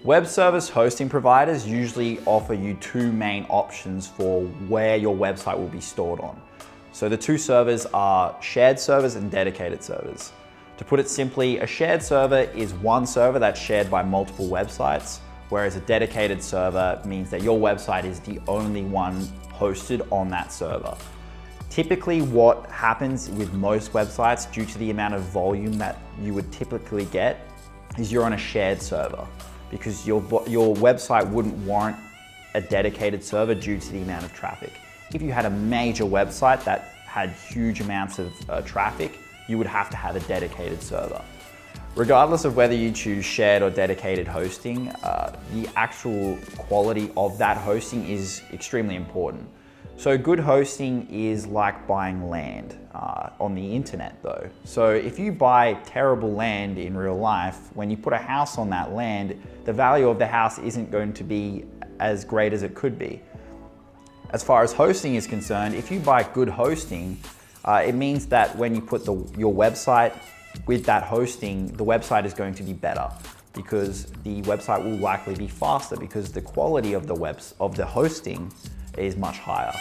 Web service hosting providers usually offer you two main options for where your website will be stored on. So the two servers are shared servers and dedicated servers. To put it simply, a shared server is one server that's shared by multiple websites, whereas a dedicated server means that your website is the only one hosted on that server. Typically what happens with most websites, due to the amount of volume that you would typically get, is you're on a shared server, because your website wouldn't warrant a dedicated server due to the amount of traffic. If you had a major website that had huge amounts of traffic, you would have to have a dedicated server. Regardless of whether you choose shared or dedicated hosting, the actual quality of that hosting is extremely important. So good hosting is like buying land on the internet though. So if you buy terrible land in real life, when you put a house on that land, the value of the house isn't going to be as great as it could be. As far as hosting is concerned, if you buy good hosting, it means that when you put your website with that hosting, the website is going to be better, because the website will likely be faster because the quality of the hosting is much higher.